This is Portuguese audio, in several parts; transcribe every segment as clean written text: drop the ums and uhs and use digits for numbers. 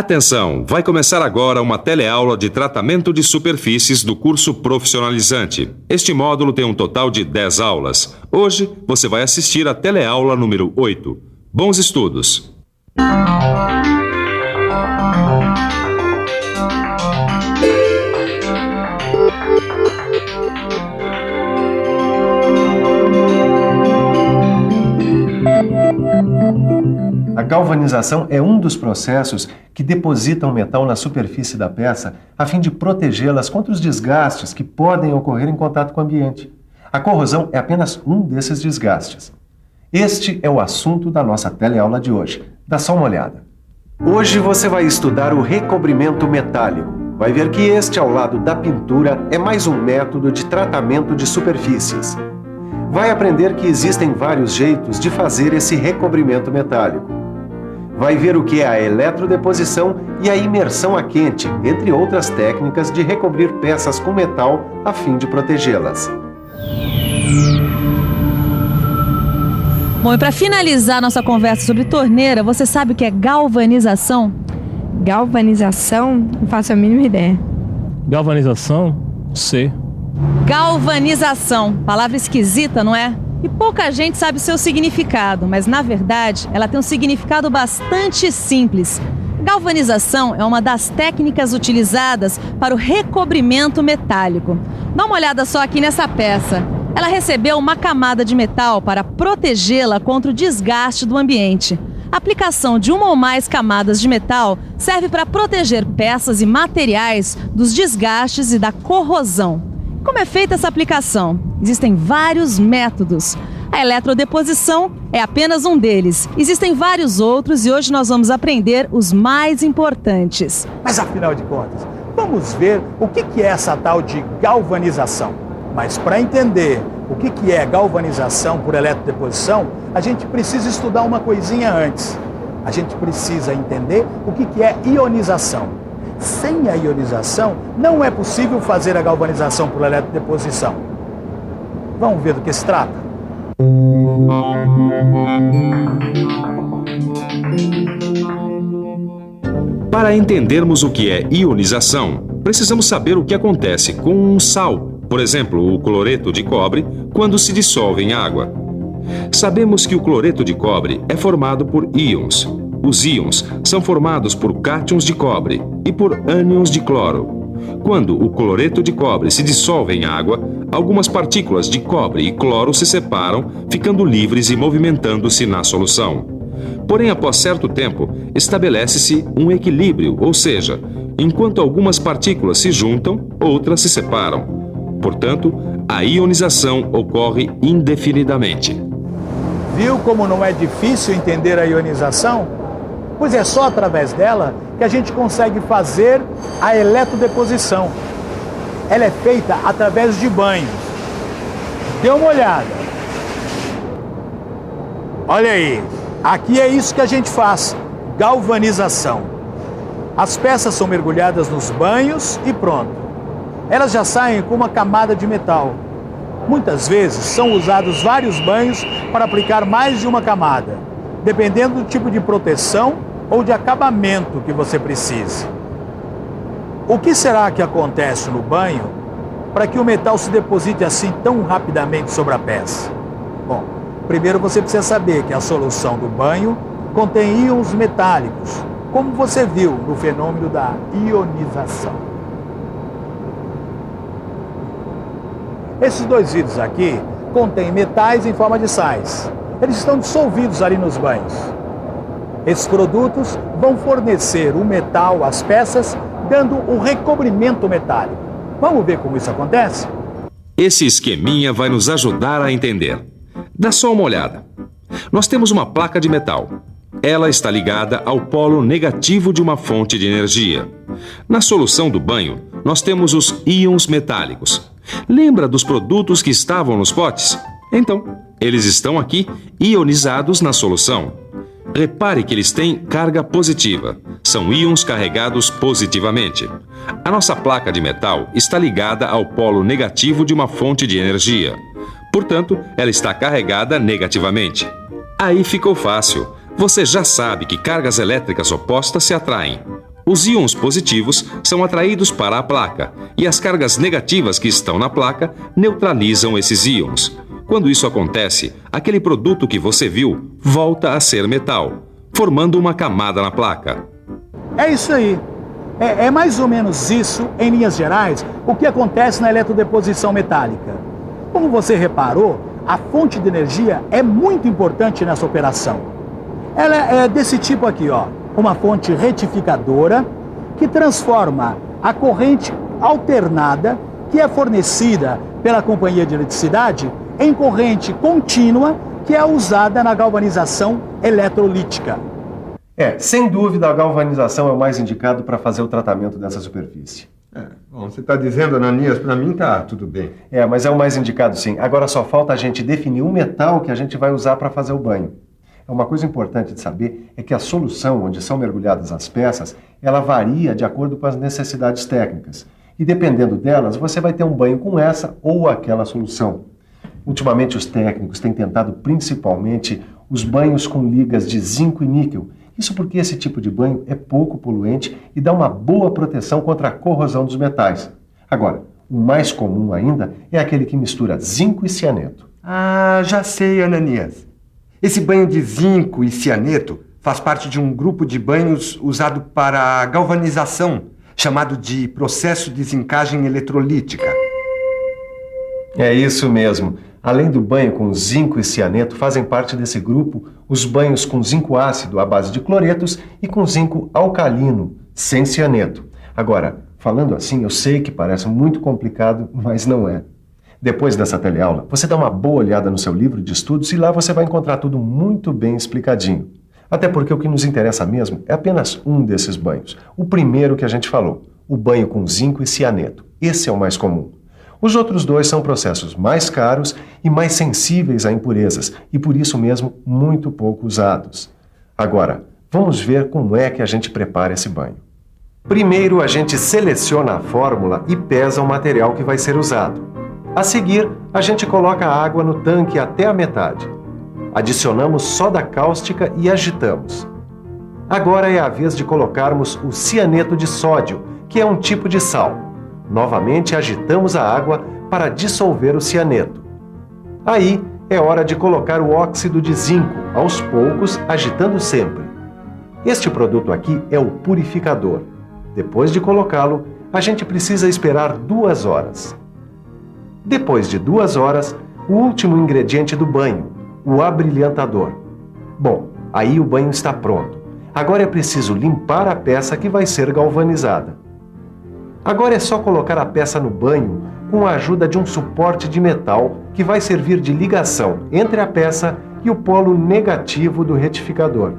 Atenção! Vai começar agora uma teleaula de tratamento de superfícies do curso profissionalizante. Este módulo tem um total de 10 aulas. Hoje você vai assistir a teleaula número 8. Bons estudos! A galvanização é um dos processos que depositam metal na superfície da peça a fim de protegê-las contra os desgastes que podem ocorrer em contato com o ambiente. A corrosão é apenas um desses desgastes. Este é o assunto da nossa teleaula de hoje. Dá só uma olhada. Hoje você vai estudar o recobrimento metálico. Vai ver que este, ao lado da pintura, é mais um método de tratamento de superfícies. Vai aprender que existem vários jeitos de fazer esse recobrimento metálico. Vai ver o que é a eletrodeposição e a imersão a quente, entre outras técnicas de recobrir peças com metal a fim de protegê-las. Bom, e para finalizar nossa conversa sobre torneira, você sabe o que é galvanização? Galvanização? Não faço a mínima ideia. Galvanização? Sei. Galvanização, palavra esquisita, não é? E pouca gente sabe o seu significado, mas na verdade ela tem um significado bastante simples. Galvanização é uma das técnicas utilizadas para o recobrimento metálico. Dá uma olhada só aqui nessa peça. Ela recebeu uma camada de metal para protegê-la contra o desgaste do ambiente. A aplicação de uma ou mais camadas de metal serve para proteger peças e materiais dos desgastes e da corrosão. Como é feita essa aplicação? Existem vários métodos. A eletrodeposição é apenas um deles. Existem vários outros e hoje nós vamos aprender os mais importantes. Mas afinal de contas, vamos ver o que é essa tal de galvanização. Mas para entender o que é galvanização por eletrodeposição, a gente precisa estudar uma coisinha antes. A gente precisa entender o que é ionização. Sem a ionização, não é possível fazer a galvanização por eletrodeposição. Vamos ver do que se trata? Para entendermos o que é ionização, precisamos saber o que acontece com um sal, por exemplo, o cloreto de cobre, quando se dissolve em água. Sabemos que o cloreto de cobre é formado por íons. Os íons são formados por cátions de cobre e por ânions de cloro. Quando o cloreto de cobre se dissolve em água, algumas partículas de cobre e cloro se separam, ficando livres e movimentando-se na solução. Porém, após certo tempo, estabelece-se um equilíbrio, ou seja, enquanto algumas partículas se juntam, outras se separam. Portanto, a ionização ocorre indefinidamente. Viu como não é difícil entender a ionização? Pois é só através dela que a gente consegue fazer a eletrodeposição. Ela é feita através de banhos. Dê uma olhada. Olha aí, aqui é isso que a gente faz, galvanização. As peças são mergulhadas nos banhos e pronto. Elas já saem com uma camada de metal. Muitas vezes são usados vários banhos para aplicar mais de uma camada, dependendo do tipo de proteção ou de acabamento que você precise. O que será que acontece no banho para que o metal se deposite assim tão rapidamente sobre a peça? Bom, primeiro você precisa saber que a solução do banho contém íons metálicos, como você viu no fenômeno da ionização. Esses dois vidros aqui contêm metais em forma de sais. Eles estão dissolvidos ali nos banhos. Esses produtos vão fornecer o metal às peças, dando o recobrimento metálico. Vamos ver como isso acontece? Esse esqueminha vai nos ajudar a entender. Dá só uma olhada. Nós temos uma placa de metal. Ela está ligada ao polo negativo de uma fonte de energia. Na solução do banho, nós temos os íons metálicos. Lembra dos produtos que estavam nos potes? Então, eles estão aqui ionizados na solução. Repare que eles têm carga positiva. São íons carregados positivamente. A nossa placa de metal está ligada ao polo negativo de uma fonte de energia. Portanto, ela está carregada negativamente. Aí ficou fácil. Você já sabe que cargas elétricas opostas se atraem. Os íons positivos são atraídos para a placa e as cargas negativas que estão na placa neutralizam esses íons. Quando isso acontece, aquele produto que você viu volta a ser metal, formando uma camada na placa. É isso aí. É mais ou menos isso, em linhas gerais, o que acontece na eletrodeposição metálica. Como você reparou, a fonte de energia é muito importante nessa operação. Ela é desse tipo aqui, ó, uma fonte retificadora que transforma a corrente alternada, que é fornecida pela companhia de eletricidade, em corrente contínua, que é usada na galvanização eletrolítica. Sem dúvida a galvanização é o mais indicado para fazer o tratamento dessa superfície. Bom, você está dizendo, Ananias, para mim tá tudo bem. Mas é o mais indicado sim. Agora só falta a gente definir o metal que a gente vai usar para fazer o banho. Uma coisa importante de saber é que a solução onde são mergulhadas as peças, ela varia de acordo com as necessidades técnicas. E dependendo delas, você vai ter um banho com essa ou aquela solução. Ultimamente os técnicos têm tentado principalmente os banhos com ligas de zinco e níquel. Isso porque esse tipo de banho é pouco poluente e dá uma boa proteção contra a corrosão dos metais. Agora, o mais comum ainda é aquele que mistura zinco e cianeto. Já sei, Ananias. Esse banho de zinco e cianeto faz parte de um grupo de banhos usado para galvanização, chamado de processo de zincagem eletrolítica. É isso mesmo. Além do banho com zinco e cianeto, fazem parte desse grupo os banhos com zinco ácido à base de cloretos e com zinco alcalino, sem cianeto. Agora, falando assim, eu sei que parece muito complicado, mas não é. Depois dessa teleaula, você dá uma boa olhada no seu livro de estudos e lá você vai encontrar tudo muito bem explicadinho. Até porque o que nos interessa mesmo é apenas um desses banhos. O primeiro que a gente falou, o banho com zinco e cianeto. Esse é o mais comum. Os outros dois são processos mais caros e mais sensíveis a impurezas e, por isso mesmo, muito pouco usados. Agora, vamos ver como é que a gente prepara esse banho. Primeiro, a gente seleciona a fórmula e pesa o material que vai ser usado. A seguir, a gente coloca a água no tanque até a metade. Adicionamos soda cáustica e agitamos. Agora é a vez de colocarmos o cianeto de sódio, que é um tipo de sal. Novamente agitamos a água para dissolver o cianeto. Aí é hora de colocar o óxido de zinco, aos poucos, agitando sempre. Este produto aqui é o purificador. Depois de colocá-lo, a gente precisa esperar 2 horas. Depois de 2 horas, o último ingrediente do banho, o abrilhantador. Bom, aí o banho está pronto. Agora é preciso limpar a peça que vai ser galvanizada. Agora é só colocar a peça no banho com a ajuda de um suporte de metal que vai servir de ligação entre a peça e o polo negativo do retificador.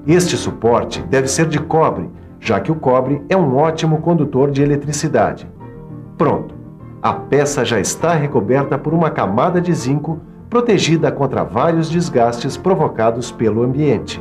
Este suporte deve ser de cobre, já que o cobre é um ótimo condutor de eletricidade. Pronto! A peça já está recoberta por uma camada de zinco protegida contra vários desgastes provocados pelo ambiente.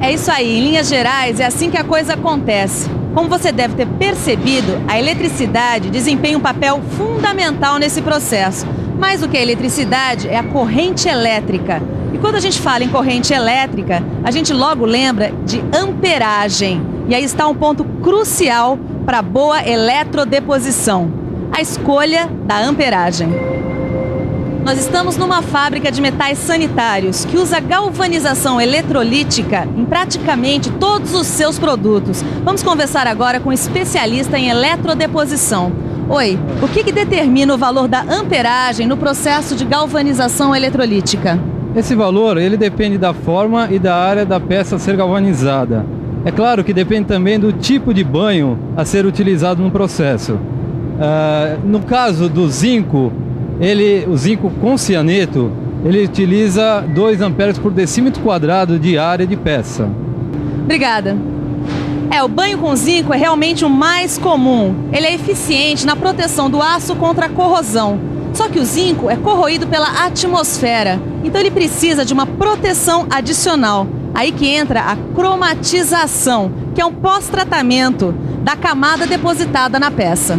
É isso aí, em linhas gerais, é assim que a coisa acontece. Como você deve ter percebido, a eletricidade desempenha um papel fundamental nesse processo. Mais do que a eletricidade, é a corrente elétrica. E quando a gente fala em corrente elétrica, a gente logo lembra de amperagem. E aí está um ponto crucial para a boa eletrodeposição: a escolha da amperagem. Nós estamos numa fábrica de metais sanitários que usa galvanização eletrolítica em praticamente todos os seus produtos. Vamos conversar agora com um especialista em eletrodeposição. Oi, o que determina o valor da amperagem no processo de galvanização eletrolítica? Esse valor ele depende da forma e da área da peça a ser galvanizada. É claro que depende também do tipo de banho a ser utilizado no processo. No caso do zinco, o zinco com cianeto, ele utiliza 2 amperes por decímetro quadrado de área de peça. Obrigada. O banho com zinco é realmente o mais comum. Ele é eficiente na proteção do aço contra a corrosão. Só que o zinco é corroído pela atmosfera, então ele precisa de uma proteção adicional. Aí que entra a cromatização, que é um pós-tratamento da camada depositada na peça.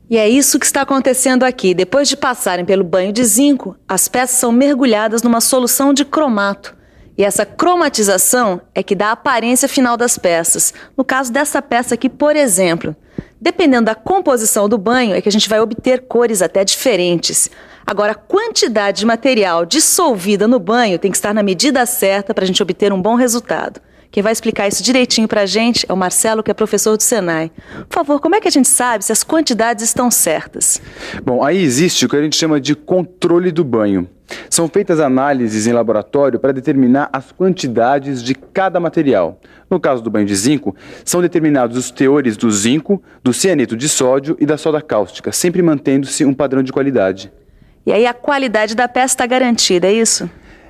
E é isso que está acontecendo aqui. Depois de passarem pelo banho de zinco, as peças são mergulhadas numa solução de cromato, E essa cromatização é que dá a aparência final das peças. No caso dessa peça aqui, por exemplo, dependendo da composição do banho, é que a gente vai obter cores até diferentes. Agora, a quantidade de material dissolvida no banho tem que estar na medida certa para a gente obter um bom resultado. Quem vai explicar isso direitinho para a gente é o Marcelo, que é professor do Senai. Por favor, como é que a gente sabe se as quantidades estão certas? Bom, aí existe o que a gente chama de controle do banho. São feitas análises em laboratório para determinar as quantidades de cada material. No caso do banho de zinco, são determinados os teores do zinco, do cianeto de sódio e da soda cáustica, sempre mantendo-se um padrão de qualidade. E aí a qualidade da peça está garantida, é isso?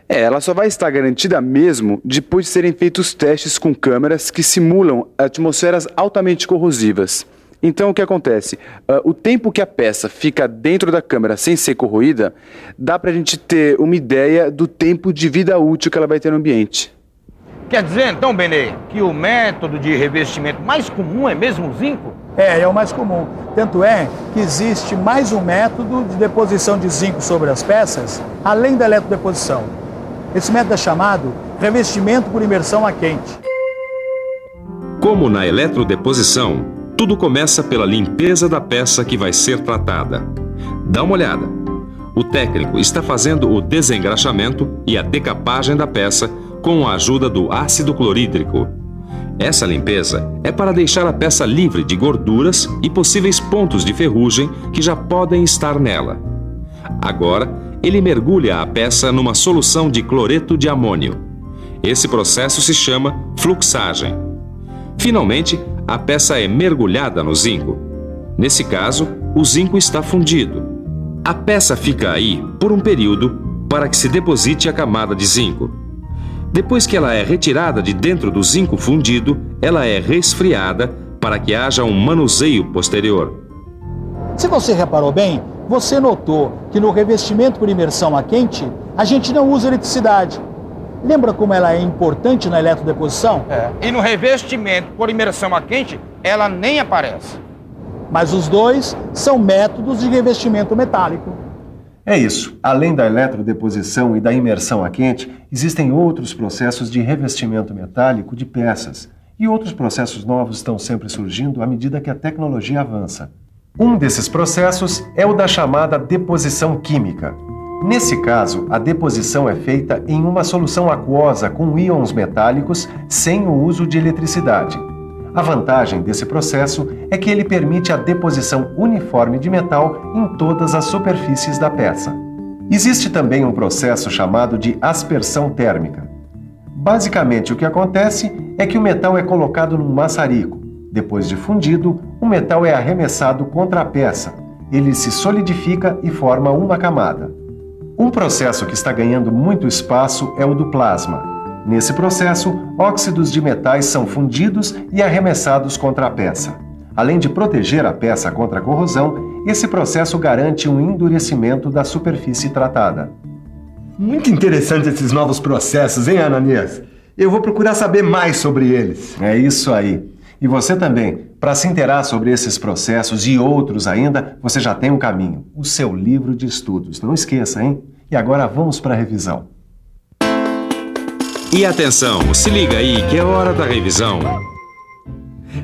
Ela só vai estar garantida mesmo depois de serem feitos testes com câmeras que simulam atmosferas altamente corrosivas. Então, o que acontece? O tempo que a peça fica dentro da câmera sem ser corroída, dá pra gente ter uma ideia do tempo de vida útil que ela vai ter no ambiente. Quer dizer, então, Benê, que o método de revestimento mais comum é mesmo o zinco? É o mais comum. Tanto é que existe mais um método de deposição de zinco sobre as peças, além da eletrodeposição. Esse método é chamado revestimento por imersão a quente. Como na eletrodeposição, tudo começa pela limpeza da peça que vai ser tratada. Dá uma olhada. O técnico está fazendo o desengraxamento e a decapagem da peça com a ajuda do ácido clorídrico. Essa limpeza é para deixar a peça livre de gorduras e possíveis pontos de ferrugem que já podem estar nela. Agora, ele mergulha a peça numa solução de cloreto de amônio. Esse processo se chama fluxagem. Finalmente, a peça é mergulhada no zinco. Nesse caso, o zinco está fundido. A peça fica aí por um período para que se deposite a camada de zinco. Depois que ela é retirada de dentro do zinco fundido, ela é resfriada para que haja um manuseio posterior. Se você reparou bem, você notou que no revestimento por imersão a quente, a gente não usa eletricidade. Lembra como ela é importante na eletrodeposição? E no revestimento por imersão a quente, ela nem aparece. Mas os dois são métodos de revestimento metálico. É isso. Além da eletrodeposição e da imersão a quente, existem outros processos de revestimento metálico de peças. E outros processos novos estão sempre surgindo à medida que a tecnologia avança. Um desses processos é o da chamada deposição química. Nesse caso, a deposição é feita em uma solução aquosa com íons metálicos sem o uso de eletricidade. A vantagem desse processo é que ele permite a deposição uniforme de metal em todas as superfícies da peça. Existe também um processo chamado de aspersão térmica. Basicamente, o que acontece é que o metal é colocado num maçarico. Depois de fundido, o metal é arremessado contra a peça. Ele se solidifica e forma uma camada. Um processo que está ganhando muito espaço é o do plasma. Nesse processo, óxidos de metais são fundidos e arremessados contra a peça. Além de proteger a peça contra a corrosão, esse processo garante um endurecimento da superfície tratada. Muito interessante esses novos processos, hein, Ananias? Eu vou procurar saber mais sobre eles. É isso aí. E você também. Para se inteirar sobre esses processos e outros ainda, você já tem um caminho. O seu livro de estudos. Não esqueça, hein? E agora vamos para a revisão. E atenção, se liga aí que é hora da revisão.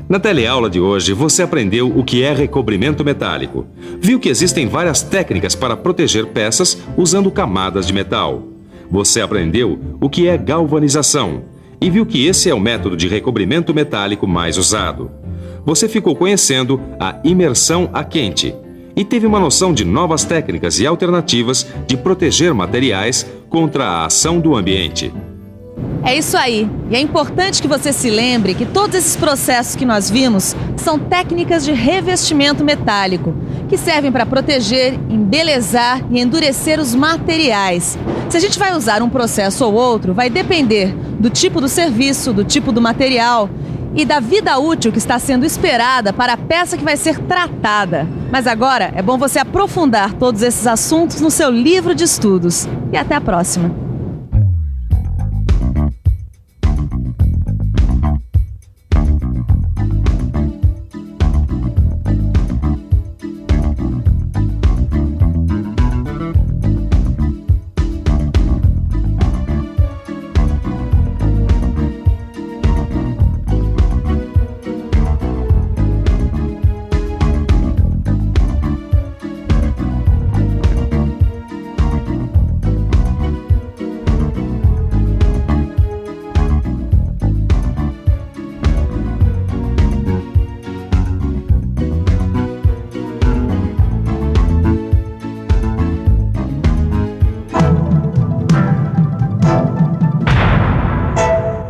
Na teleaula de hoje, você aprendeu o que é recobrimento metálico. Viu que existem várias técnicas para proteger peças usando camadas de metal. Você aprendeu o que é galvanização e viu que esse é o método de recobrimento metálico mais usado. Você ficou conhecendo a imersão a quente e teve uma noção de novas técnicas e alternativas de proteger materiais contra a ação do ambiente. É isso aí. E é importante que você se lembre que todos esses processos que nós vimos são técnicas de revestimento metálico, que servem para proteger, embelezar e endurecer os materiais. Se a gente vai usar um processo ou outro, vai depender do tipo do serviço, do tipo do material e da vida útil que está sendo esperada para a peça que vai ser tratada. Mas agora é bom você aprofundar todos esses assuntos no seu livro de estudos. E até a próxima!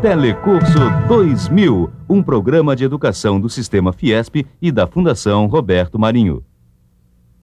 Telecurso 2000, um programa de educação do Sistema Fiesp e da Fundação Roberto Marinho.